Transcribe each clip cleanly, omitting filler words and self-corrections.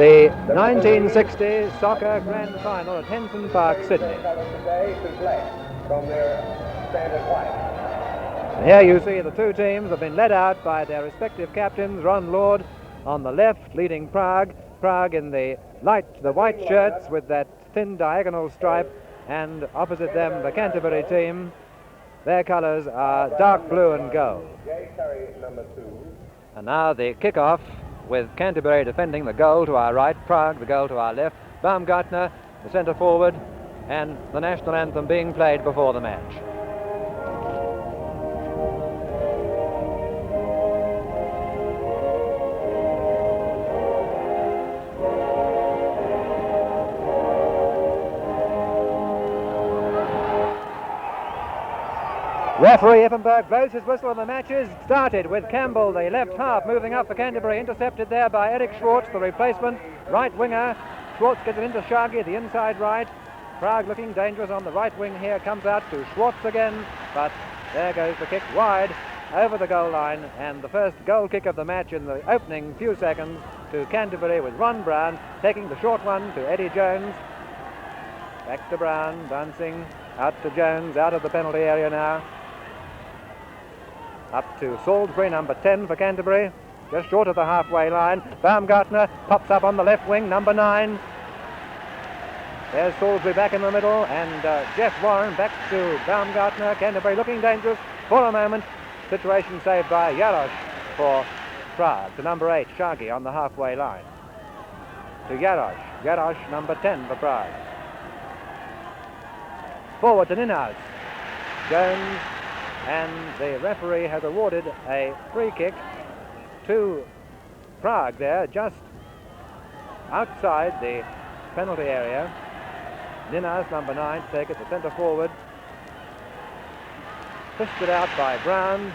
the 1960 Soccer Grand Final at Henson Park, Sydney. And here you see the two teams have been led out by their respective captains. Ron Lord on the left leading Prague in the white shirts with that thin diagonal stripe, and opposite them the Canterbury team. Their colours are dark blue and gold. And now the kick-off with Canterbury defending the goal to our right, Prague the goal to our left, Baumgartner the centre forward, and the national anthem being played before the match. Referee Effenberg blows his whistle and the match is started with Campbell, the left half, moving up for Canterbury, intercepted there by Eric Schwartz, the replacement right winger. Schwartz gets it into Shaggy, the inside right. Prague looking dangerous on the right wing here, comes out to Schwartz again, but there goes the kick wide over the goal line, and the first goal kick of the match in the opening few seconds to Canterbury, with Ron Brown taking the short one to Eddie Jones. Back to Brown, dancing out to Jones, out of the penalty area now. Up to Salisbury, number 10 for Canterbury, just short of the halfway line. Baumgartner pops up on the left wing, number 9. There's Salisbury back in the middle, and Jeff Warren back to Baumgartner. Canterbury looking dangerous for a moment. Situation saved by Jarosz for Prague. To number 8, Shaggy on the halfway line. To Jarosz. Jarosz, number 10 for Prague. Forward to Ninhaus. Jones. And the referee has awarded a free kick to Prague there, just outside the penalty area. Ninhaus, number 9, to take it to centre forward. Fished it out by Brown.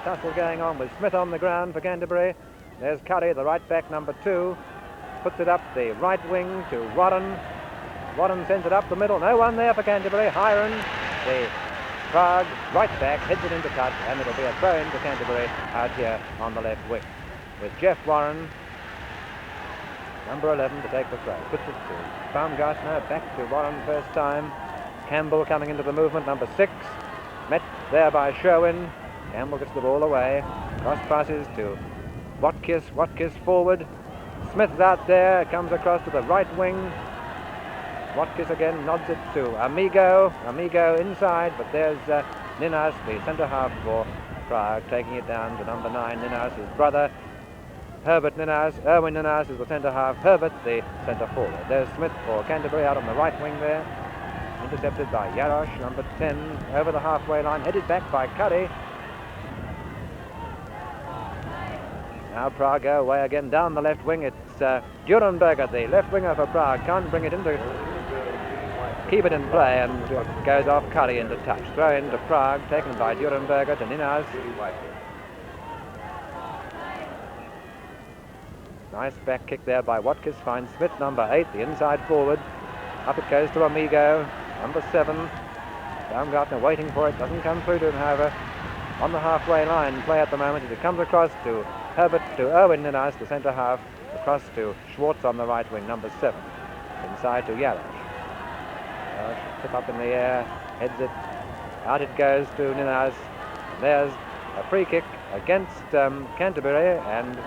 Tussle going on with Smith on the ground for Canterbury. There's Curry, the right back, number 2. Puts it up the right wing to Warren. Warren sends it up the middle. No one there for Canterbury. Hiron, the Prague right back, heads it into touch, and it'll be a throw-in to Canterbury out here on the left wing, with Jeff Warren, number 11, to take the throw. Puts it to Baumgartner, back to Warren first time. Campbell coming into the movement, number 6, met there by Sherwin. Campbell gets the ball away. Cross passes to Watkis forward. Smith's out there, comes across to the right wing. Watkis again nods it to Amigo inside, but there's Ninhaus, the centre half for Prague, taking it down to number 9, Ninhaus, his brother. Herbert Ninhaus, Erwin Ninhaus is the centre half, Herbert the centre forward. There's Smith for Canterbury out on the right wing there. Intercepted by Jarosz, number 10, over the halfway line, headed back by Curry. Now Prague go away again down the left wing. It's Durenberger, the left winger for Prague, can't bring it into, keep it in play, and goes off Curry into touch. Throw into Prague, taken by Durenberger to Ninhaus. Nice back kick there by Watkis, finds Smith, number 8, the inside forward. Up it goes to Amigo, number 7. Baumgartner waiting for it, doesn't come through to him, however. On the halfway line, play at the moment as it comes across to Herbert, to Erwin Ninhaus, the centre half, across to Schwartz on the right wing, number 7. Inside to Jarosz. Tip up in the air, heads it, out it goes to Ninhaus. There's a free kick against Canterbury, and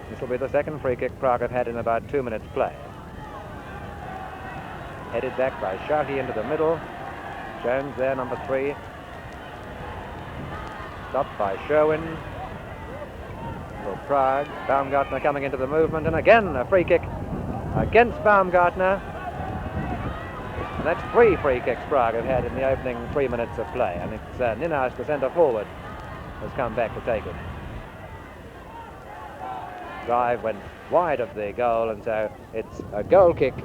this will be the second free kick Prague have had in about 2 minutes play. Headed back by Sharkey into the middle. Jones there, number 3. Stopped by Sherwin for Prague. Baumgartner coming into the movement, and again a free kick against Baumgartner. And that's 3 free kicks Prague have had in the opening 3 minutes of play, and it's Ninhaus, the centre forward, has come back to take it. Drive went wide of the goal, and so it's a goal kick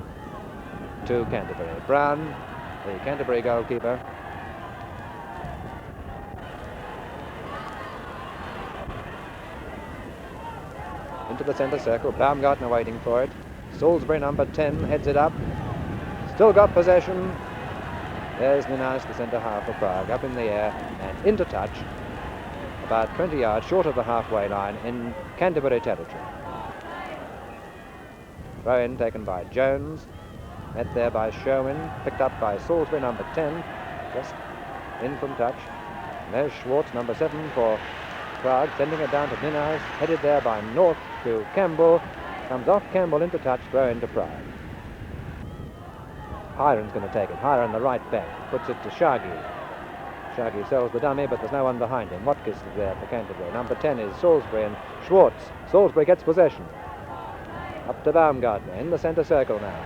to Canterbury. Brown, the Canterbury goalkeeper, into the centre circle. Baumgartner waiting for it. Salisbury, number 10, heads it up. Still got possession. There's Ninhaus, the centre half for Prague, up in the air and into touch, about 20 yards short of the halfway line in Canterbury territory. Throw in taken by Jones. Met there by Sherwin. Picked up by Salisbury, number 10. Just in from touch. And there's Schwartz, number 7 for Prague, sending it down to Ninhaus. Headed there by North to Campbell. Comes off Campbell into touch. Throw into Prague. Hiron's going to take it. Hiron, the right back, puts it to Shaggy. Shaggy sells the dummy, but there's no one behind him. Watkins is there for Canterbury. Number 10 is Salisbury and Schwartz. Salisbury gets possession. Up to Baumgartner in the centre circle now.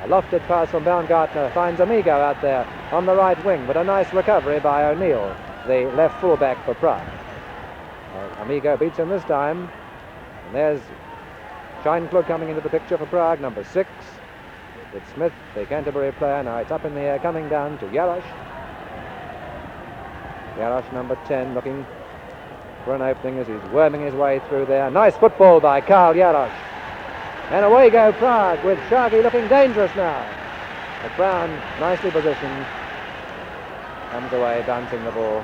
A lofted pass from Baumgartner finds Amigo out there on the right wing, but a nice recovery by O'Neill, the left fullback for Prague. Amigo beats him this time. And there's Scheinklug coming into the picture for Prague, number 6. It's Smith, the Canterbury player. Now it's up in the air, coming down to Jarosz. Jarosz, number 10, looking for an opening as he's worming his way through there. Nice football by Karl Jarosz. And away go Prague, with Shaggy looking dangerous now. But Brown, nicely positioned, comes away, bouncing the ball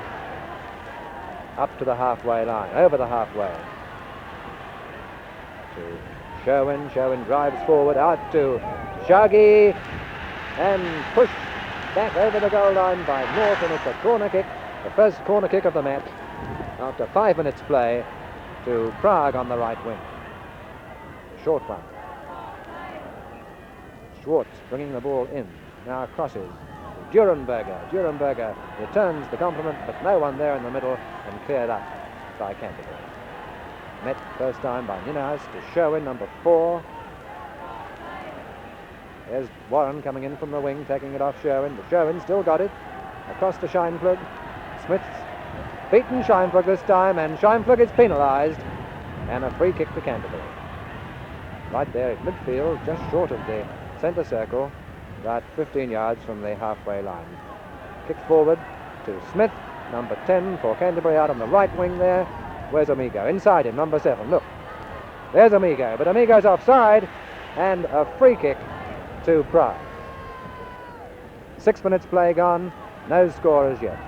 up to the halfway line, over the halfway. To Sherwin. Sherwin drives forward, out to Shaggy, and pushed back over the goal line by North, and it's a corner kick, the first corner kick of the match, after 5 minutes play, to Prague on the right wing. Short one. Schwartz bringing the ball in, now crosses to Durenberger. Durenberger returns the compliment, but no one there in the middle, and cleared up by Canterbury. Met first time by Ninhaus to Sherwin, number 4. There's Warren coming in from the wing, taking it off Sherwin, but Sherwin still got it. Across to Scheinklug. Smith's beaten Scheinklug this time, and Scheinklug is penalised, and a free kick to Canterbury. Right there at midfield, just short of the centre circle, about 15 yards from the halfway line. Kick forward to Smith, number 10 for Canterbury, out on the right wing there. Where's Amigo? Inside him, number 7. Look, there's Amigo, but Amigo's offside, and a free kick to Prague. 6 minutes play gone, no score as yet.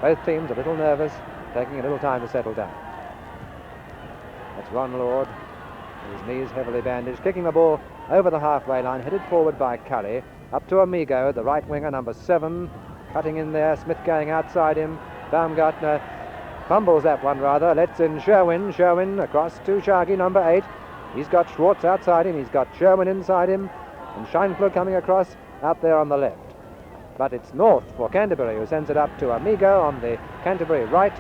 Both teams a little nervous, taking a little time to settle down. That's Ron Lord, his knees heavily bandaged, kicking the ball over the halfway line, headed forward by Curry, up to Amigo, the right winger, number 7, cutting in there, Smith going outside him, Baumgartner fumbles that one rather, lets in Sherwin. Sherwin across to Shaggy, number 8. He's got Schwartz outside him, he's got Sherwin inside him, and Scheinklug coming across out there on the left. But it's North for Canterbury who sends it up to Amigo on the Canterbury right,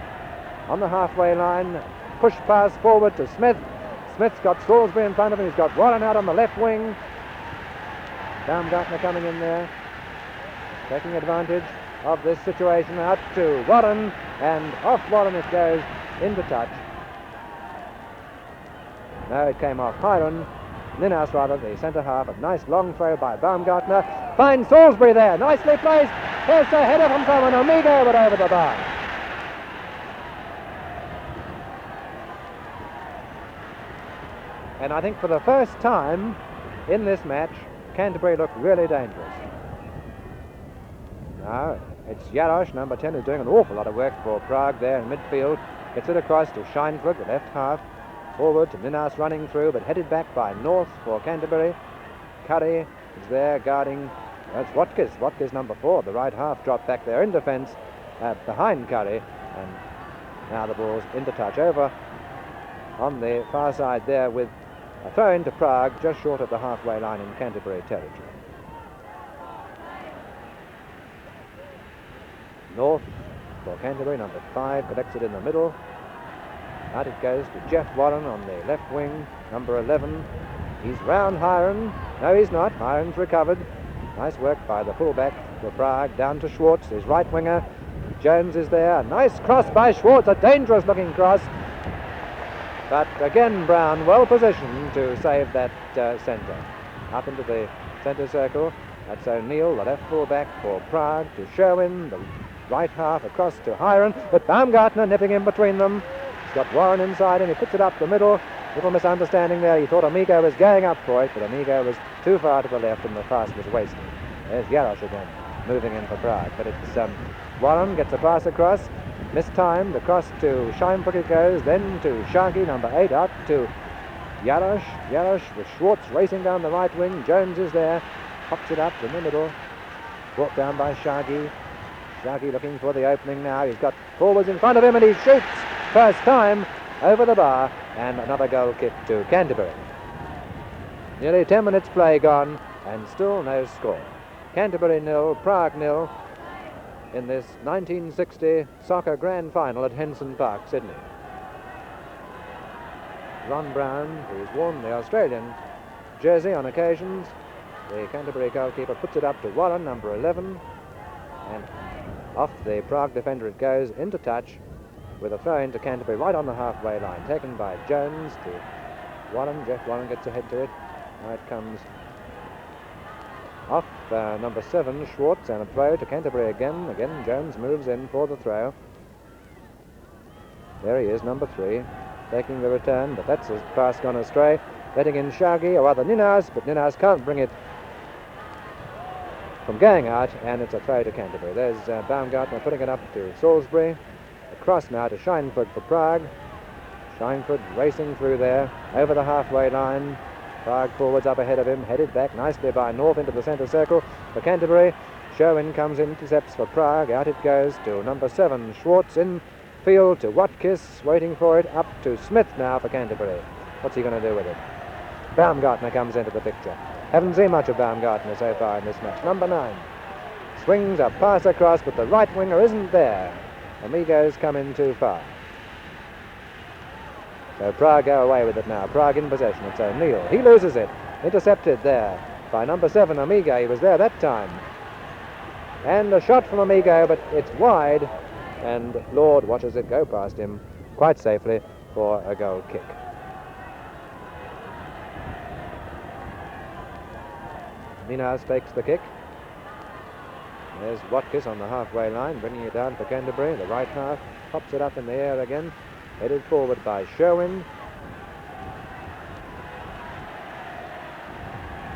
on the halfway line. Push pass forward to Smith. Smith's got Salisbury in front of him, he's got Warren out on the left wing. Baumgartner coming in there, taking advantage of this situation, out to Warren, and off Warren it goes, into touch. No, it came off Hiron. Ninhaus rather, the centre half. A nice long throw by Baumgartner. Finds Salisbury there, nicely placed. Here's the header from someone, Amigo, but over the bar. And I think for the first time in this match, Canterbury looked really dangerous. Now, it's Jarosz, number 10, who's doing an awful lot of work for Prague there in midfield. Gets it across to Scheinklug, the left half. Forward to Ninhaus running through, but headed back by North for Canterbury. Curry is there guarding. That's Watkins. Watkins, number 4, the right half, dropped back there in defence behind Curry. And now the ball's into touch over on the far side there, with a throw into Prague just short of the halfway line in Canterbury territory. North for Canterbury, number 5, collects it in the middle. Out it goes to Jeff Warren on the left wing, number 11. He's round Hiron. No, he's not. Hiron's recovered. Nice work by the fullback for Prague. Down to Schwartz, his right winger. Jones is there. A nice cross by Schwartz, a dangerous looking cross. But again, Brown well positioned to save that centre. Up into the centre circle. That's O'Neill, the left fullback for Prague, to Sherwin, the right half across to Hiron. But Baumgartner nipping in between them. Got Warren inside him, he puts it up the middle. Little misunderstanding there, he thought Amigo was going up for it, but Amigo was too far to the left and the pass was wasted. There's Jarosz again, moving in for Prague, but it's Warren gets a pass across, mistimed, across to Scheinbrück it goes, then to Shaggy, number 8, out to Yarosh with Schwartz racing down the right wing. Jones is there, pops it up in the middle, brought down by Shaggy. Shaggy looking for the opening now. He's got forwards in front of him and he shoots first time over the bar, and another goal kick to Canterbury. Nearly 10 minutes play gone and still no score. Canterbury 0, Prague 0 in this 1960 soccer grand final at Henson Park, Sydney. Ron Brown, who's worn the Australian jersey on occasions, the Canterbury goalkeeper, puts it up to Warren, number 11, and off the Prague defender it goes into touch with a throw into Canterbury right on the halfway line, taken by Jones to Warren. Jeff Warren gets ahead to it. Now it comes off number 7, Schwartz, and a throw to Canterbury again. Again, Jones moves in for the throw. There he is, number 3, taking the return, but that's a pass gone astray. Letting in Shaggy, or rather Ninas, but Ninas can't bring it from going out, and it's a throw to Canterbury. There's Baumgartner putting it up to Salisbury. Across now to Scheinfeld for Prague. Scheinfeld racing through there, over the halfway line. Prague forwards up ahead of him, headed back nicely by North into the centre circle for Canterbury. Sherwin comes in, intercepts for Prague. Out it goes to number 7, Schwartz, in field to Watkis, waiting for it, up to Smith now for Canterbury. What's he going to do with it? Baumgartner comes into the picture. Haven't seen much of Baumgartner so far in this match. Number 9 swings a pass across, but the right winger isn't there. Amigos come in too far. So Prague go away with it now. Prague in possession. It's O'Neill. He loses it. Intercepted there by number 7, Amigo. He was there that time. And a shot from Amigo, but it's wide. And Lord watches it go past him quite safely for a goal kick. Ninas takes the kick. There's Watkis on the halfway line, bringing it down for Canterbury. The right half pops it up in the air again, headed forward by Sherwin.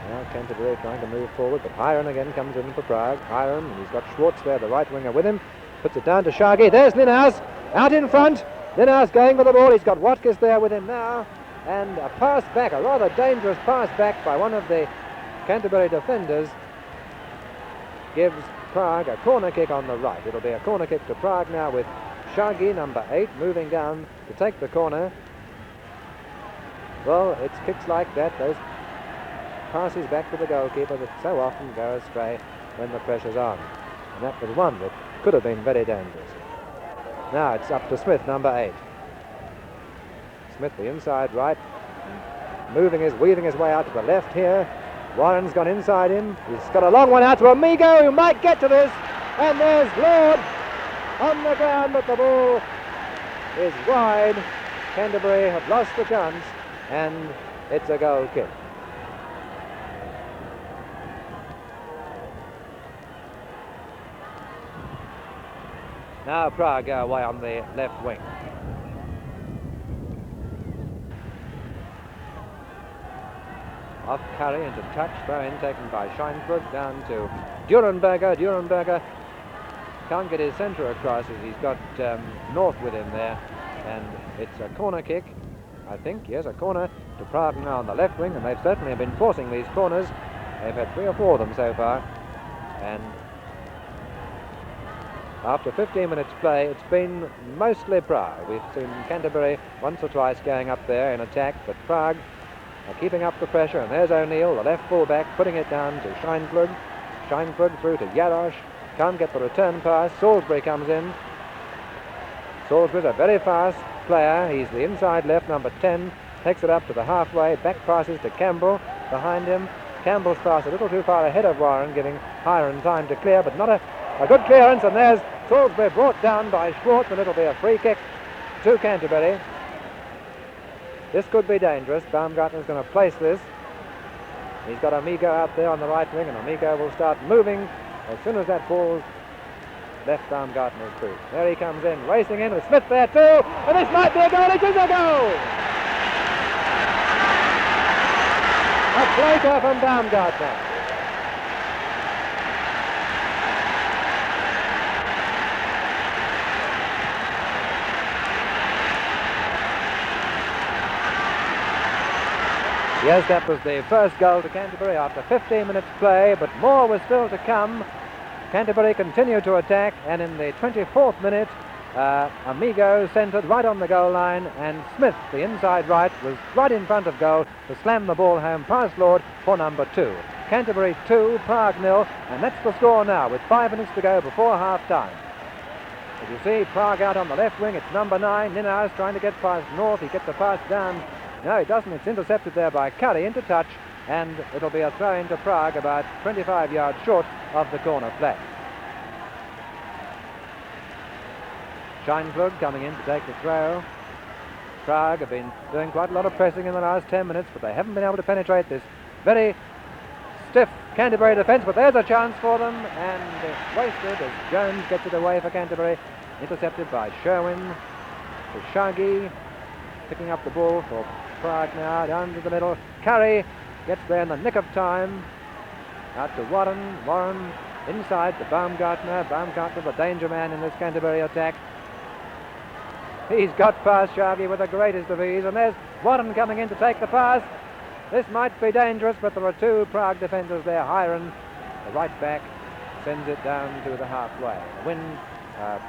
Now Canterbury trying to move forward, but Hiron again comes in for Prague. Hiron, and he's got Schwartz there, the right winger, with him. Puts it down to Shaggy. There's Ninas out in front. Ninas going for the ball. He's got Watkis there with him now. And a pass back, a rather dangerous pass back by one of the Canterbury defenders, gives Prague a corner kick on the right. It'll be a corner kick to Prague now, with Shaggy, number 8, moving down to take the corner. Well, it's kicks like that, those passes back to the goalkeeper that so often go astray when the pressure's on. And that was one that could have been very dangerous. Now it's up to Smith, number 8. Smith, the inside right, weaving his way out to the left here. Warren's gone inside him. He's got a long one out to Amigo, who might get to this. And there's Lord on the ground, but the ball is wide. Canterbury have lost the chance, and it's a goal kick. Now Prague go away on the left wing. Off carry into touch, throw in taken by Scheinfeld, down to Durenberger. Durenberger can't get his centre across as he's got North with him there, and it's a corner kick, I think. Yes, a corner to Prague now on the left wing, and they've certainly been forcing these corners. They've had 3 or 4 of them so far, and after 15 minutes play, it's been mostly Prague. We've seen Canterbury once or twice going up there in attack, but Prague are keeping up the pressure, and there's O'Neill, the left full-back, putting it down to Scheinfeld. Scheinfeld through to Yarosh. Can't get the return pass. Salisbury comes in. Salisbury's a very fast player. He's the inside left, number 10. Takes it up to the halfway. Back passes to Campbell behind him. Campbell's pass a little too far ahead of Warren, giving Hiron time to clear, but not a good clearance. And there's Salisbury brought down by Schwartz, and it'll be a free kick to Canterbury. This could be dangerous. Baumgartner's going to place this. He's got Amigo out there on the right wing, and Amigo will start moving as soon as that ball's left Baumgartner's boot. There he comes in, racing in with Smith there too, and this might be a goal. It is a goal! A floater from Baumgartner. Yes, that was the first goal to Canterbury after 15 minutes play, but more was still to come. Canterbury continued to attack, and in the 24th minute, Amigo centred right on the goal line, and Smith, the inside right, was right in front of goal to slam the ball home past Lord for number 2. Canterbury 2, Prague 0, and that's the score now with 5 minutes to go before half-time. As you see, Prague out on the left wing, it's number 9, Ninaus trying to get past North, he gets a pass down. No, he doesn't, it's intercepted there by Curry into touch, and it'll be a throw into Prague about 25 yards short of the corner flag. Scheinklug coming in to take the throw. Prague have been doing quite a lot of pressing in the last 10 minutes, but they haven't been able to penetrate this very stiff Canterbury defence, but there's a chance for them, and it's wasted as Jones gets it away for Canterbury, intercepted by Sherwin to Shaggy, picking up the ball for Prague now, down to the middle. Curry gets there in the nick of time, out to Warren, Warren inside to Baumgartner, Baumgartner the danger man in this Canterbury attack. He's got past Shaggy with the greatest of ease, and there's Warren coming in to take the pass. This might be dangerous, but there are 2 Prague defenders there. Hiron, the right back, sends it down to the halfway. The wind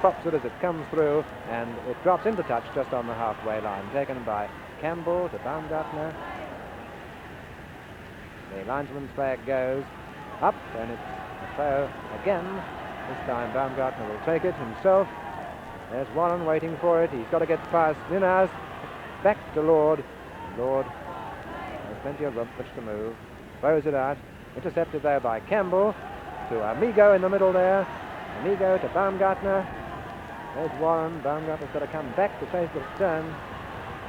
props it as it comes through, and it drops into touch just on the halfway line. Taken by Campbell to Baumgartner. The linesman's flag goes up, and it's a throw again. This time Baumgartner will take it himself. There's Warren waiting for it. He's got to get past Ninaus. Back to Lord. Lord has plenty of room which to move. Throws it out. Intercepted there by Campbell to Amigo in the middle there. Amigo to Baumgartner. There's Warren. Baumgartner's got to come back to chase the return.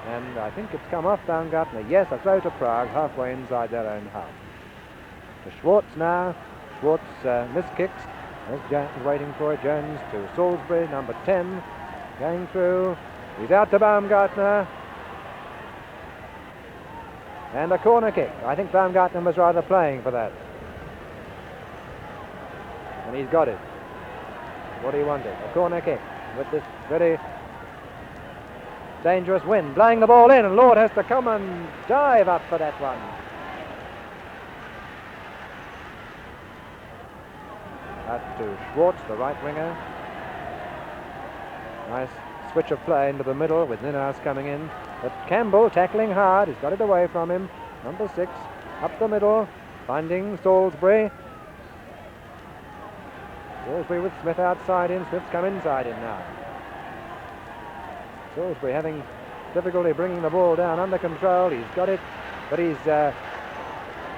And I think it's come off Baumgartner. Yes, a throw to Prague, halfway inside their own half. To Schwartz now. Schwartz miskicks. There's Jones waiting for it. Jones to Salisbury, number 10. Going through. He's out to Baumgartner. And a corner kick. I think Baumgartner was rather playing for that. And he's got it. What he wanted. A corner kick with this very dangerous wind. Blowing the ball in, and Lord has to come and dive up for that one. Out to Schwartz, the right winger. Nice switch of play into the middle with Ninaus coming in. But Campbell tackling hard, he's got it away from him. Number 6, up the middle, finding Salisbury. Salisbury with Smith outside in, Smith's come inside in now. Salisbury having difficulty bringing the ball down under control, he's got it, but he's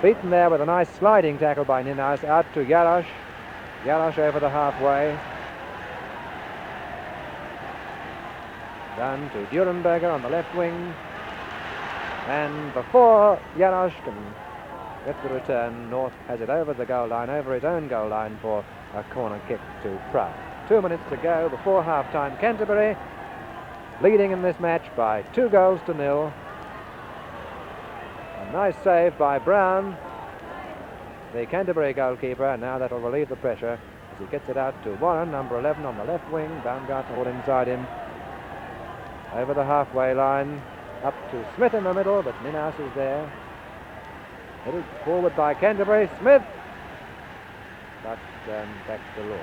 beaten there with a nice sliding tackle by Ninaus. Out to Jarosz. Jarosz over the halfway. Down to Durenberger on the left wing. And before Jarosz can get the return, North has it over the goal line, over his own goal line for a corner kick to Prague. 2 minutes to go before half-time. Canterbury leading in this match by 2-0. A nice save by Brown, the Canterbury goalkeeper. Now that'll relieve the pressure as he gets it out to Warren, number 11 on the left wing. Baumgartner all inside him. Over the halfway line, up to Smith in the middle, but Ninaus is there. Headed forward by Canterbury. Smith! But back to Lord.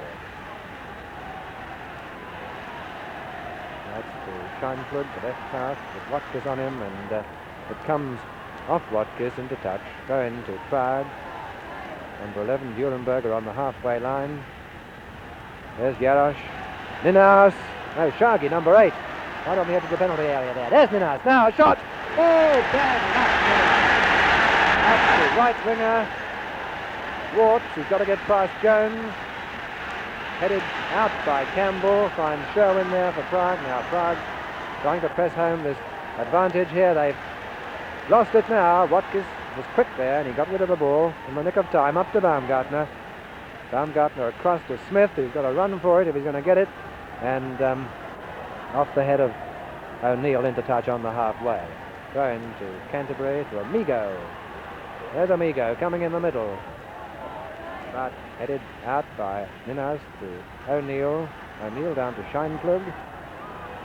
That's to Scheinflug, the left half, with Watkis on him, and it comes off Watkis into touch. Go into Prague. Number 11, Durenberger on the halfway line. There's Jarosz. Ninaus. No, Shaggy, number 8. Right on the edge of the penalty area there. There's Ninaus. Now a shot. Oh, bad luck. Up to right winger. Schwartz, he's got to get past Jones. Headed out by Campbell. Finds Sherwin there for Prague. Now Prague trying to press home this advantage here. They've lost it now. Watkis was quick there, and he got rid of the ball in the nick of time. Up to Baumgartner. Baumgartner across to Smith, who's got to run for it if he's going to get it. And off the head of O'Neill into touch on the halfway. Going to Canterbury to Amigo. There's Amigo coming in the middle. But headed out by Ninaus to O'Neill. O'Neill down to Scheinklug.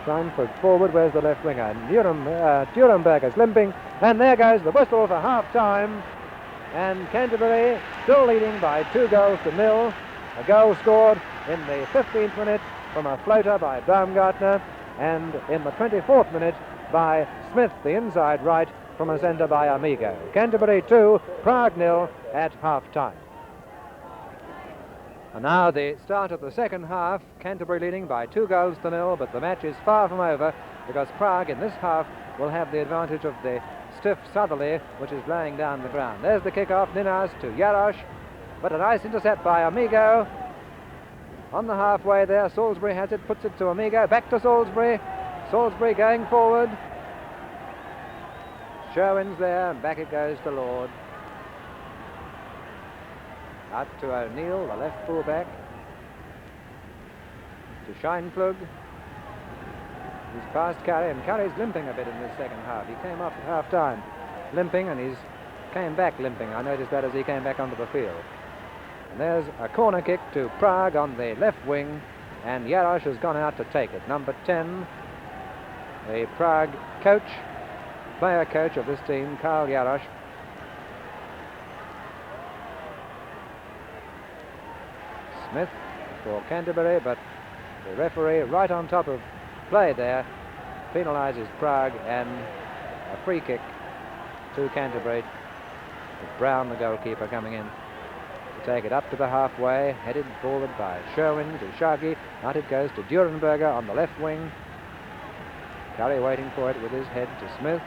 Scheinfeld forward, where's the left winger? Durenberger's limping, and there goes the whistle for half-time. And Canterbury still leading by 2-0. A goal scored in the 15th minute from a floater by Baumgartner, and in the 24th minute by Smith, the inside right, from a centre by Amigo. Canterbury 2, Prague 0 at half-time. And now the start of the second half, Canterbury leading by 2-0, but the match is far from over because Prague in this half will have the advantage of the stiff southerly which is laying down the ground. There's the kick-off, Ninas to Jarosz, but a nice intercept by Amigo. On the halfway there, Salisbury has it, puts it to Amigo, back to Salisbury. Salisbury going forward. Sherwin's there, and back it goes to Lord. Out to O'Neill, the left full-back. To Scheinfeld. He's past Curry, and Curry's limping a bit in this second half. He came off at half-time limping, and he's came back limping. I noticed that as he came back onto the field. And there's a corner kick to Prague on the left wing, and Jarosz has gone out to take it. Number 10, the Prague coach, player coach of this team, Karl Jarosz. Smith for Canterbury, but the referee right on top of play there penalises Prague, and a free kick to Canterbury with Brown, the goalkeeper, coming in to take it up to the halfway, headed forward by Sherwin to Shaggy. Out it goes to Durenberger on the left wing. Curry waiting for it with his head to Smith.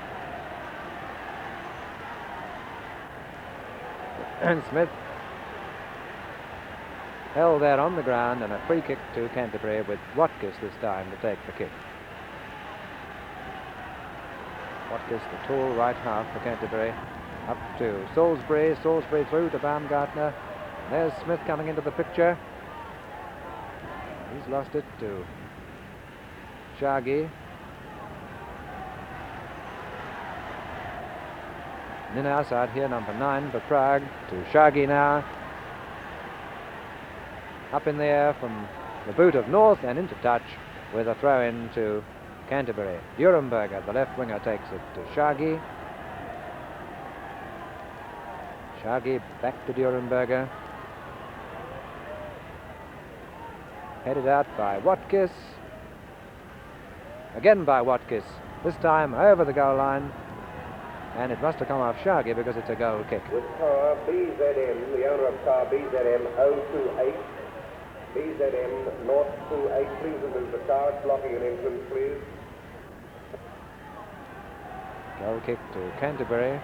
And Smith held there on the ground, and a free kick to Canterbury with Watkins this time to take the kick. Watkins, the tall right half for Canterbury, up to Salisbury. Salisbury through to Baumgartner. There's Smith coming into the picture. He's lost it to Shaggy. Ninas out here, number 9 for Prague, to Shaggy now. Up in the air from the boot of North and into touch with a throw-in to Canterbury. Durenberger, the left winger, takes it to Shaggy. Shaggy back to Durenberger. Headed out by Watkins. Again by Watkins, this time over the goal line. And it must have come off Shaggy because it's a goal kick. With car BZM, the owner of car BZM 028, BZM 028, please remove the car, it's blocking an entrance, please. Goal kick to Canterbury.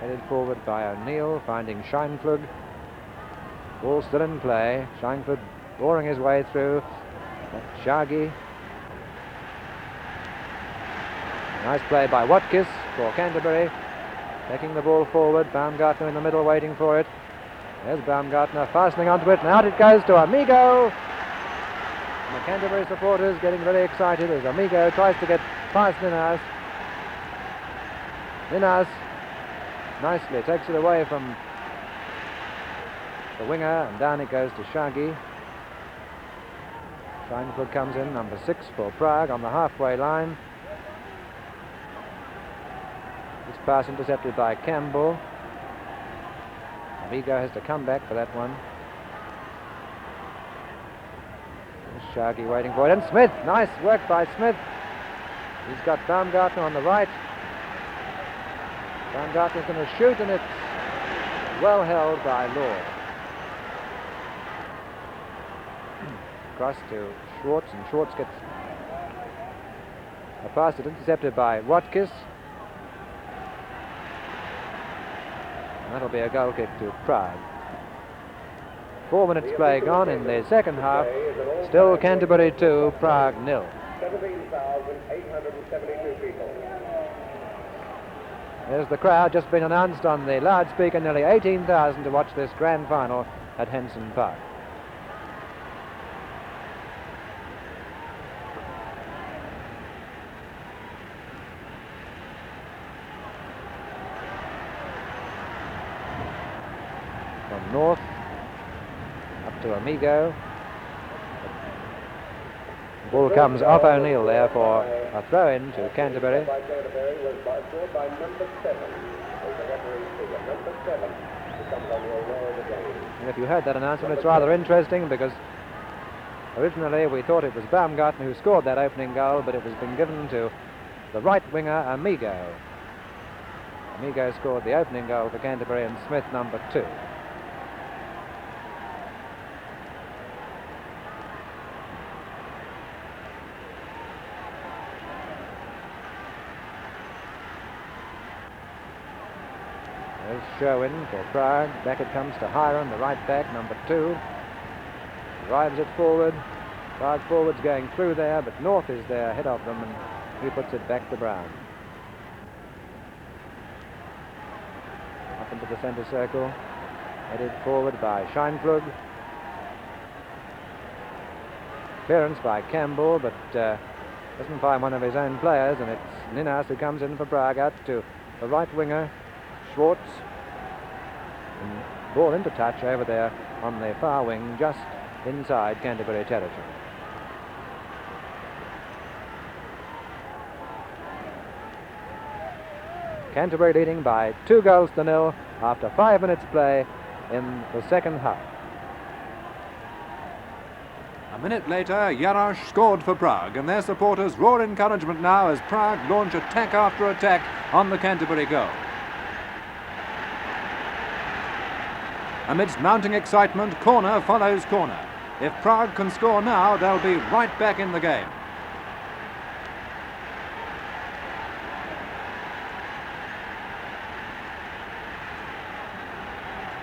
Headed forward by O'Neill, finding Scheinfeld. Ball still in play. Scheinfeld boring his way through. Shaggy. Nice play by Watkins for Canterbury. Taking the ball forward. Baumgartner in the middle waiting for it. There's Baumgartner fastening onto it, and out it goes to Amigo. And the Canterbury supporters getting very excited as Amigo tries to get past Ninas. Ninas nicely takes it away from the winger, and down it goes to Shaggy. Scheinfeld comes in, number 6 for Prague, on the halfway line. This pass intercepted by Campbell. Amigo has to come back for that one. There's Shaggy waiting for it, and Smith, nice work by Smith. He's got Baumgartner on the right. Baumgartner's going to shoot, and it's well held by Lord. Cross to Schwartz, and Schwartz gets a pass that's intercepted by Watkins. And that'll be a goal kick to Prague. 4 minutes play gone in the second half. Still Canterbury 2, Prague 0. 17,872 people. There's the crowd just been announced on the loudspeaker, nearly 18,000 to watch this grand final at Henson Park. From North up to Amigo. Ball comes off O'Neill there for a throw-in to Canterbury. By Canterbury was scored by number 7. As the referee figure, number 7 becomes on the away of the game. And if you heard that announcement, it's rather interesting because originally we thought it was Baumgartner who scored that opening goal, but it was been given to the right winger, Amigo. Amigo scored the opening goal for Canterbury and Smith number 2. There's Sherwin for Prague. Back it comes to Hiram, the right back, number 2. Drives it forward. Prague forwards going through there, but North is there ahead of them, and he puts it back to Brown. Up into the centre circle. Headed forward by Scheinflug. Clearance by Campbell, but doesn't find one of his own players, and it's Ninas who comes in for Prague, out to the right winger, Schwartz. And ball into touch over there on the far wing, just inside Canterbury territory. Canterbury leading by 2-0 after 5 minutes play in the second half. A minute later, Jarosz scored for Prague, and their supporters roar encouragement now as Prague launch attack after attack on the Canterbury goal. Amidst mounting excitement, corner follows corner. If Prague can score now, they'll be right back in the game.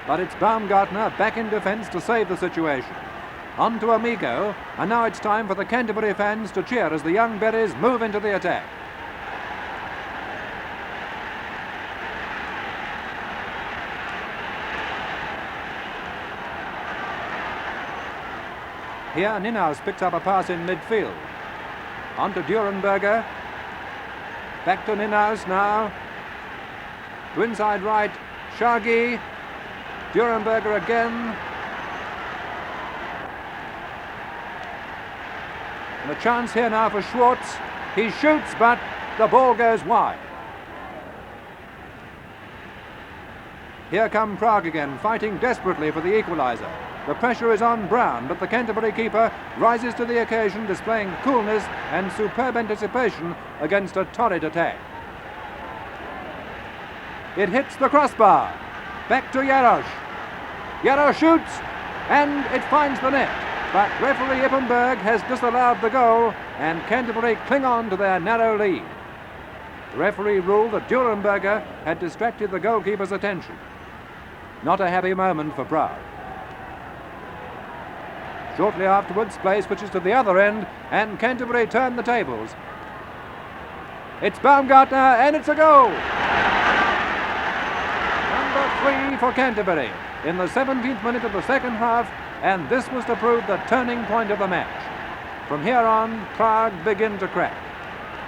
But it's Baumgartner back in defence to save the situation. On to Amigo, and now it's time for the Canterbury fans to cheer as the young Berries move into the attack. Here, Ninaus picks up a pass in midfield. On to Durenberger. Back to Ninaus now. To inside right, Shaggy. Durenberger again. And a chance here now for Schwartz. He shoots, but the ball goes wide. Here come Prague again, fighting desperately for the equaliser. The pressure is on Brown, but the Canterbury keeper rises to the occasion, displaying coolness and superb anticipation against a torrid attack. It hits the crossbar. Back to Jarosz. Jarosz shoots, and it finds the net. But referee Ippenberg has disallowed the goal, and Canterbury cling on to their narrow lead. The referee ruled that Durenberger had distracted the goalkeeper's attention. Not a happy moment for Prague. Shortly afterwards, play switches to the other end, and Canterbury turn the tables. It's Baumgartner, and it's a goal! Number 3 for Canterbury in the 17th minute of the second half, and this was to prove the turning point of the match. From here on, Prague begin to crack.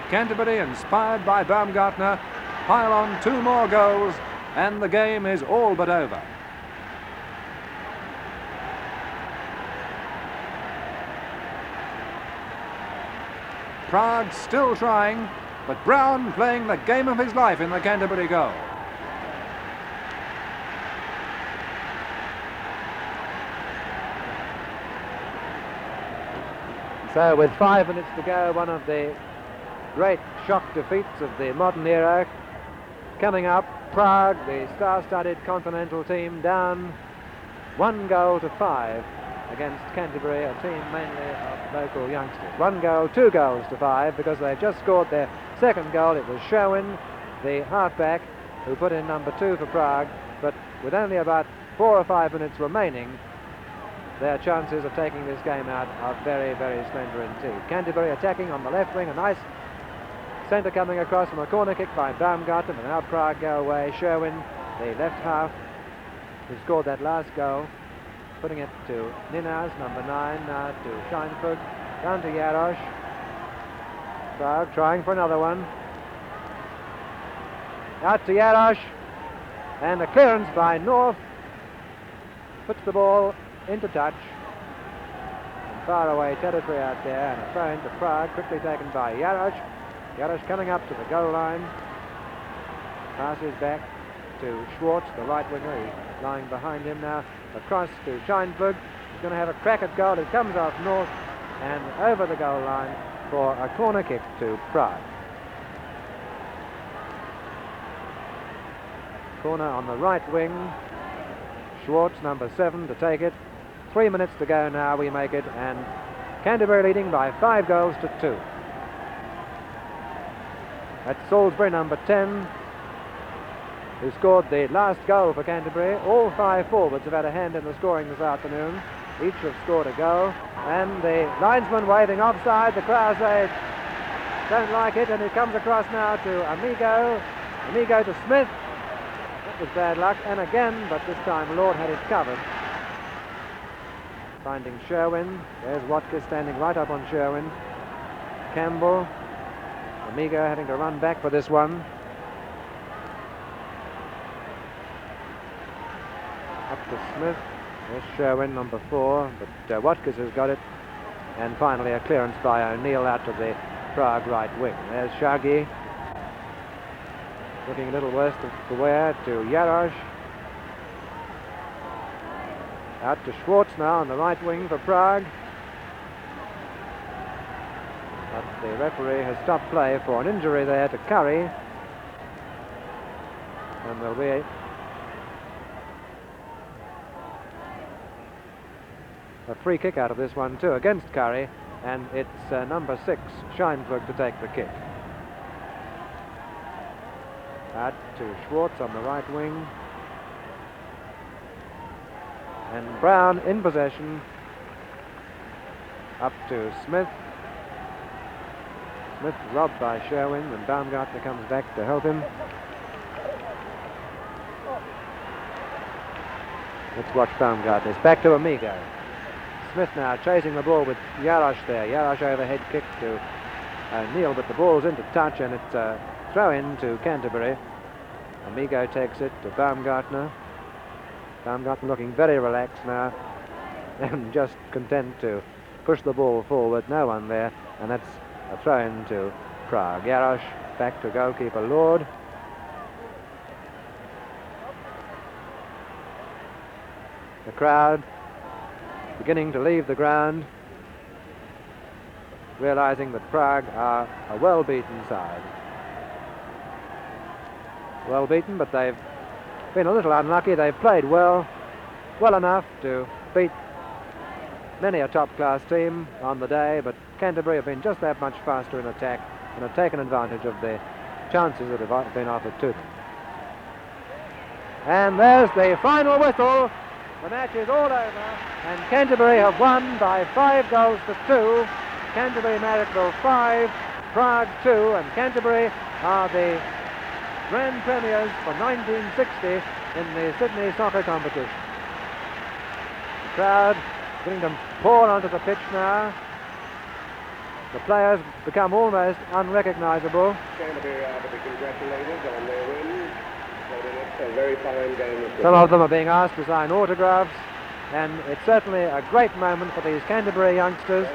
Canterbury, inspired by Baumgartner, pile on 2 more goals, and the game is all but over. Prague still trying, but Brown playing the game of his life in the Canterbury goal. So with 5 minutes to go, one of the great shock defeats of the modern era coming up. Prague, the star-studded continental team, down 1-5 against Canterbury, a team mainly of local youngsters. 1 goal, 2 goals to 5, because they've just scored their second goal. It was Sherwin, the halfback, who put in number 2 for Prague, but with only about 4 or 5 minutes remaining, their chances of taking this game out are very, very slender indeed. Canterbury attacking on the left wing, a nice centre coming across from a corner kick by Baumgartner, and now Prague go away. Sherwin, the left half, who scored that last goal, putting it to Ninas, number 9, now to Scheinflug, down to Jarosz. Prague trying for another one. Out to Jarosz, and a clearance by North puts the ball into touch. faraway territory out there, and a throw into Prague, quickly taken by Jarosz. Jarosz coming up to the goal line. Passes back to Schwartz, the right winger. He's lying behind him now. Across to Scheinberg. He's going to have a crack at goal. It comes off North and over the goal line for a corner kick to Prague. Corner on the right wing. Schwartz, number 7, to take it. 3 minutes to go now, we make it, and Canterbury leading by 5 goals to 2. That's Salisbury, number 10, who scored the last goal for Canterbury. All 5 forwards have had a hand in the scoring this afternoon. Each have scored a goal, and the linesman waving offside. The crowd say don't like it, and it comes across now to Amigo. Amigo to Smith. That was bad luck, and again, but this time Lord had it covered. Finding Sherwin. There's Watkins standing right up on Sherwin. Campbell. Amigo having to run back for this one. Up to Smith. There's Sherwin, number 4, but Watkins has got it. And finally a clearance by O'Neill out to the Prague right wing. There's Shaggy. Looking a little worse for wear to Jarosz. Out to Schwartz now on the right wing for Prague. But the referee has stopped play for an injury there to Curry. And there'll be a free kick out of this one too against Curry, and it's number 6, Scheinberg, to take the kick. Out to Schwartz on the right wing. And Brown in possession. Up to Smith. Smith robbed by Sherwin, and Baumgartner comes back to help him. Let's watch Baumgartner. It's back to Amigo. Smith now chasing the ball with Jarosz there. Jarosz overhead kick to O'Neill, but the ball's into touch, and it's a throw-in to Canterbury. Amigo takes it to Baumgartner. Baumgartner looking very relaxed now and just content to push the ball forward. No one there, and that's a throw-in to Prague. Jarosz back to goalkeeper Lord. The crowd beginning to leave the ground, realizing that Prague are a well-beaten side. Well beaten, but they've been a little unlucky. They've played well enough to beat many a top-class team on the day, but Canterbury have been just that much faster in attack and have taken advantage of the chances that have been offered to them. And there's the final whistle. The match is all over, and Canterbury have won by 5 goals to 2. Canterbury Marrickville 5, Prague 2, and Canterbury are the Grand Premiers for 1960 in the Sydney soccer competition. The crowd beginning to pour onto the pitch now. The players become almost unrecognisable. Canterbury are to be congratulated on their win. A very fine game. Some of them are being asked to sign autographs, and it's certainly a great moment for these Canterbury youngsters.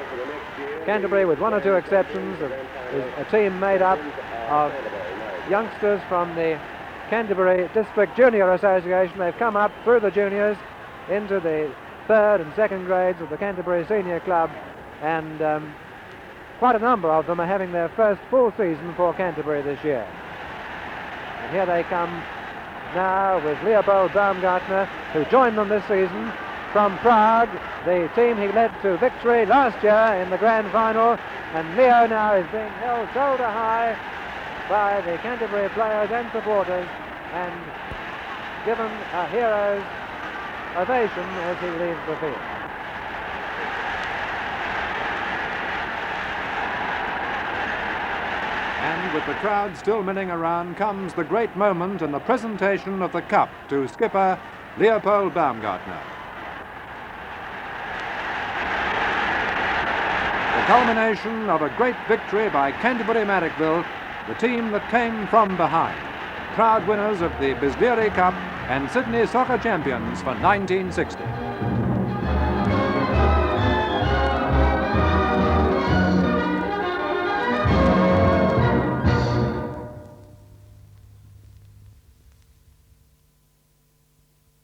Canterbury, with 1 or 2 exceptions, is a team made up of youngsters from the Canterbury District Junior Association. They've come up through the juniors into the 3rd and 2nd grades of the Canterbury Senior Club, and quite a number of them are having their first full season for Canterbury this year. And here they come now with Leopold Baumgartner, who joined them this season from Prague, the team he led to victory last year in the grand final. And Leo now is being held shoulder high by the Canterbury players and supporters and given a hero's ovation as he leaves the field. And with the crowd still milling around comes the great moment in the presentation of the cup to skipper Leopold Baumgartner. The culmination of a great victory by Canterbury Marrickville, the team that came from behind. Proud winners of the Bisleri Cup and Sydney Soccer Champions for 1960.